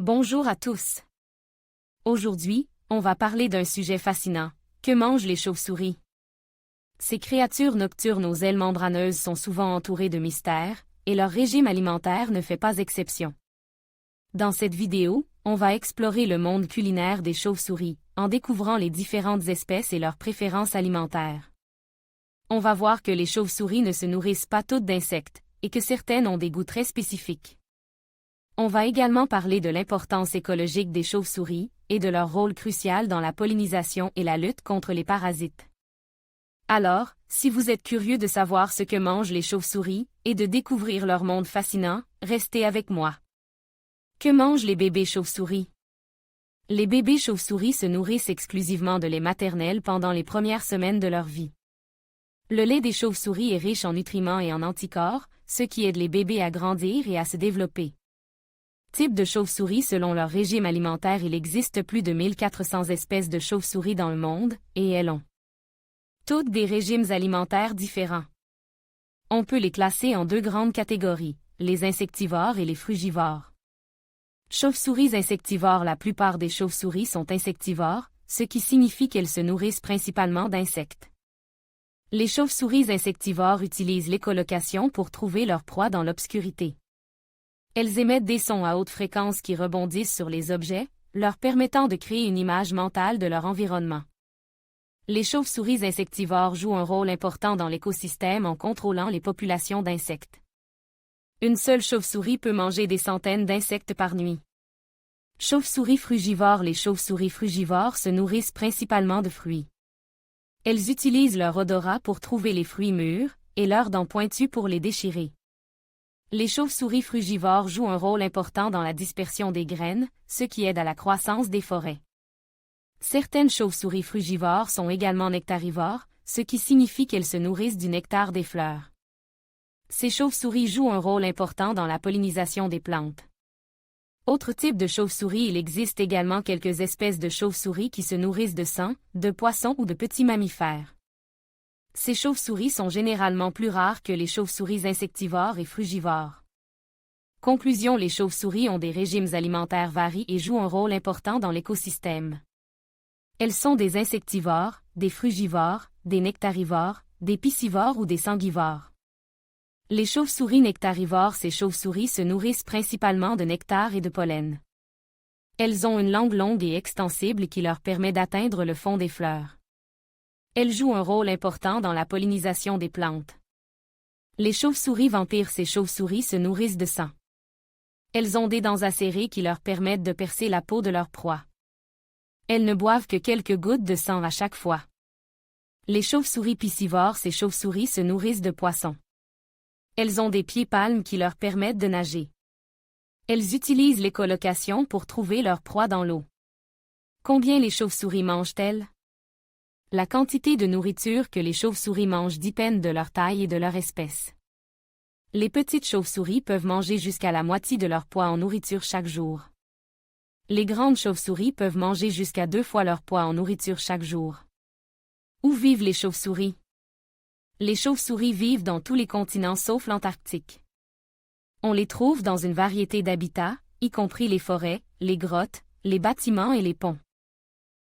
Bonjour à tous. Aujourd'hui, on va parler d'un sujet fascinant. Que mangent les chauves-souris? Ces créatures nocturnes aux ailes membraneuses sont souvent entourées de mystères, et leur régime alimentaire ne fait pas exception. Dans cette vidéo, on va explorer le monde culinaire des chauves-souris, en découvrant les différentes espèces et leurs préférences alimentaires. On va voir que les chauves-souris ne se nourrissent pas toutes d'insectes, et que certaines ont des goûts très spécifiques. On va également parler de l'importance écologique des chauves-souris, et de leur rôle crucial dans la pollinisation et la lutte contre les parasites. Alors, si vous êtes curieux de savoir ce que mangent les chauves-souris, et de découvrir leur monde fascinant, restez avec moi. Que mangent les bébés chauves-souris? Les bébés chauves-souris se nourrissent exclusivement de lait maternel pendant les premières semaines de leur vie. Le lait des chauves-souris est riche en nutriments et en anticorps, ce qui aide les bébés à grandir et à se développer. Type de chauves-souris selon leur régime alimentaire. Il existe plus de 1400 espèces de chauves-souris dans le monde, et elles ont toutes des régimes alimentaires différents. On peut les classer en deux grandes catégories, les insectivores et les frugivores. Chauves-souris insectivores. La plupart des chauves-souris sont insectivores, ce qui signifie qu'elles se nourrissent principalement d'insectes. Les chauves-souris insectivores utilisent l'écholocation pour trouver leur proie dans l'obscurité. Elles émettent des sons à haute fréquence qui rebondissent sur les objets, leur permettant de créer une image mentale de leur environnement. Les chauves-souris insectivores jouent un rôle important dans l'écosystème en contrôlant les populations d'insectes. Une seule chauve-souris peut manger des centaines d'insectes par nuit. Chauves-souris frugivores. Les chauves-souris frugivores se nourrissent principalement de fruits. Elles utilisent leur odorat pour trouver les fruits mûrs, et leurs dents pointues pour les déchirer. Les chauves-souris frugivores jouent un rôle important dans la dispersion des graines, ce qui aide à la croissance des forêts. Certaines chauves-souris frugivores sont également nectarivores, ce qui signifie qu'elles se nourrissent du nectar des fleurs. Ces chauves-souris jouent un rôle important dans la pollinisation des plantes. Autre type de chauve-souris. Il existe également quelques espèces de chauves-souris qui se nourrissent de sang, de poissons ou de petits mammifères. Ces chauves-souris sont généralement plus rares que les chauves-souris insectivores et frugivores. Conclusion. Les chauves-souris ont des régimes alimentaires variés et jouent un rôle important dans l'écosystème. Elles sont des insectivores, des frugivores, des nectarivores, des piscivores ou des sanguivores. Les chauves-souris nectarivores. Ces chauves-souris se nourrissent principalement de nectar et de pollen. Elles ont une langue longue et extensible qui leur permet d'atteindre le fond des fleurs. Elles jouent un rôle important dans la pollinisation des plantes. Les chauves-souris vampires. Ces chauves-souris se nourrissent de sang. Elles ont des dents acérées qui leur permettent de percer la peau de leur proie. Elles ne boivent que quelques gouttes de sang à chaque fois. Les chauves-souris piscivores. Ces chauves-souris se nourrissent de poissons. Elles ont des pieds palmes qui leur permettent de nager. Elles utilisent l'écholocation pour trouver leur proie dans l'eau. Combien les chauves-souris mangent-elles? La quantité de nourriture que les chauves-souris mangent dépend de leur taille et de leur espèce. Les petites chauves-souris peuvent manger jusqu'à la moitié de leur poids en nourriture chaque jour. Les grandes chauves-souris peuvent manger jusqu'à 2 fois leur poids en nourriture chaque jour. Où vivent les chauves-souris? Les chauves-souris vivent dans tous les continents sauf l'Antarctique. On les trouve dans une variété d'habitats, y compris les forêts, les grottes, les bâtiments et les ponts.